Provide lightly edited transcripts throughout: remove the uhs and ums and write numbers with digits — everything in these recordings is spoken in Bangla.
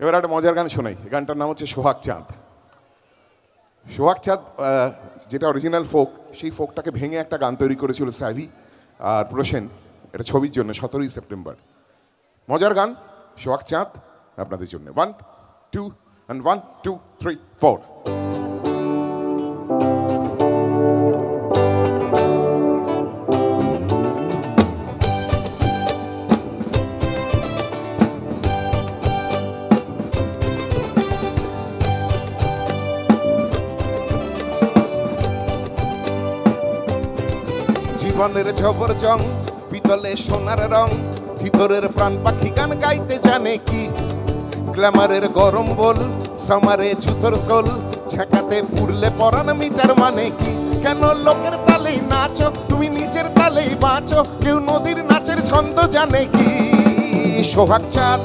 এবার একটা মজার গান শোনাই। এই গানটার নাম হচ্ছে সোহাগ চাঁদ। সোহাগ চাঁদ যেটা অরিজিনাল ফোক, সেই ফোকটাকে ভেঙে একটা গান তৈরি করেছিল সাভি আর প্রসেন, এটা ছবির জন্য 17ই সেপ্টেম্বর। মজার গান সোহাগ চাঁদ আপনাদের জন্য। 1 2 and 1 2 3 4। জীবনের ঝবর জং, পিতলে সোনার রং, ভিতরের প্রাণ পাখি গান গাইতে জানে কি। গ্ল্যামারের গরম বল, সামারে জুতোর সোল, ঝাঁকাতে পুরলে পরান মিটার মানে কি। কেন লোকের তালেই নাচো, তুমি নিজের তালেই বাঁচো, কেউ নদীর নাচের ছন্দ জানে কি। সোহাগ চাঁদ,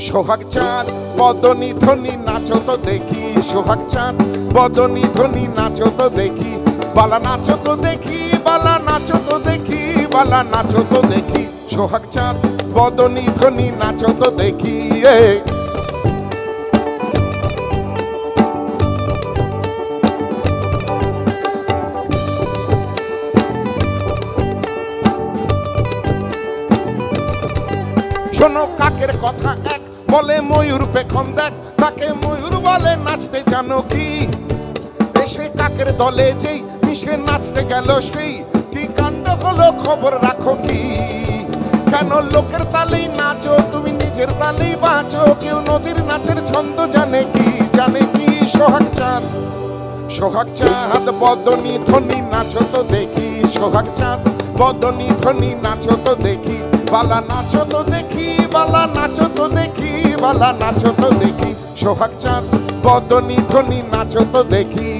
সোহাগ চাঁদ, বদনী ধ্বনি নাচো তো দেখি। সোহাগ চাঁদ, বদনী ধ্বনি নাচো তো দেখি। বালা নাচো তো দেখি, বালা নাচো তো দেখি, বালা নাচো তো দেখি। সোহাগ চাঁদ, বদনী ধ্বনি নাচো তো দেখি। শোনো কাকের কথা এক, বলে ময়ূর পেখম দেখ, তাকে ময়ূর বলে নাচতে জানো কি। এসে কাকের দলে যেই মিশে নাচতে গেল সেই, কি কাণ্ড হলো খবর রাখো কি। কেন লোকের তালেই নাচো, তুমি নিজের তালেই বাঁচো, কেউ নদীর নাচের ছন্দ জানে কি, জানে কি। সোহাগ চাঁদ, সোহাগ চাঁদ, বদনী ধ্বনি নাচো তো দেখি। সোহাগ চাঁদ, বদনী ধ্বনি নাচো তো দেখি। বালা নাচো তো দেখি, বালা নাচো তো দেখি, বালা নাচো তো দেখি। সোহাগ চাঁদ, বদনী ধ্বনি নাচো তো দেখি।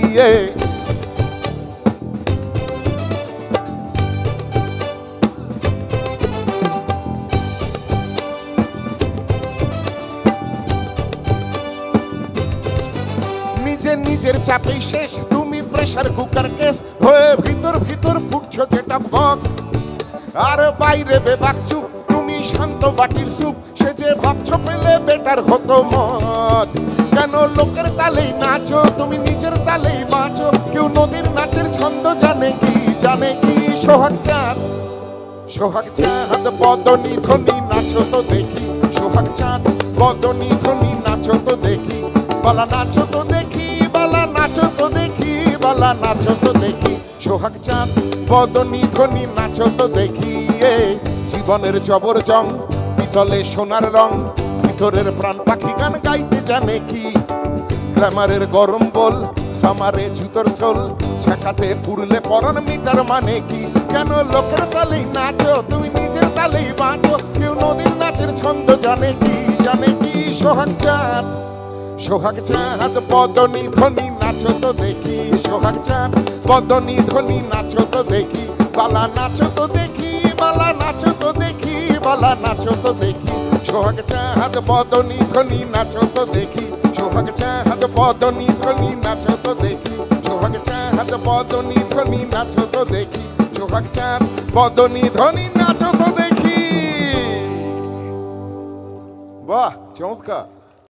নিজে নিজের চাপেই শেষ, তুমি প্রেসার কুকার কেস হয়ে ভিতর ভিতর ফুটছো যেটা বক। আর বাইরে বেবাক চুপ, তুমি শান্ত বাটির সুপ, সে যে ভাবছো পেলে বেটার হতো মত। কেন লোকের তালেই নাচো, তুমি নিজের তালেই বাঁচো, কেউ নদীর নাচের ছন্দ জানে কি, জানে কি। সোহাগ চাঁদ, সোহাগ চাঁদ, বদনী ধ্বনি নাচো তো দেখি। সোহাগ চাঁদ, বদনী ধ্বনি নাচো তো দেখি। বালা নাচো তো দেখি, বালা নাচো তো দেখি, বালা নাচো তো দেখি। সোহাগ চাঁদ, বদনী ধ্বনি নাচো তো দেখি। জীবনের জবর জং, পিতলে সোনার রং, ভিতরের প্রাণ পাখি গান গাইতে জানে কি। গ্ল্যামারের গরম বল, সামারে জুতোর সোল, ঝাঁকাতে পুরলে পরান মিটার মানে কি। কেন লোকের তালেই নাচো, তুমি নিজের তালেই বাঁচো, কেউ নদীর নাচের ছন্দ জানে কি, জানে কি। সোহাগ চাঁদ, সোহাগ চাঁদ, বদনী ধ্বনি নাচো তো দেখি। সোহাগ চাঁদ, বদনী ধ্বনি নাচো তো দেখি। বালা নাচো তো দেখি, বালা নাচো তো দেখি, বালা নাচো তো দেখি। সোহাগ চাঁদ, বদনী ধ্বনি নাচো তো দেখি। সোহাগ চাঁদ, বদনী ধ্বনি নাচো তো দেখি। সোহাগ চাঁদ, বদনী ধ্বনি নাচো তো দেখি। সোহাগ চাঁদ, বদনী ধ্বনি নাচো তো দেখি। বাহ, চমৎকার।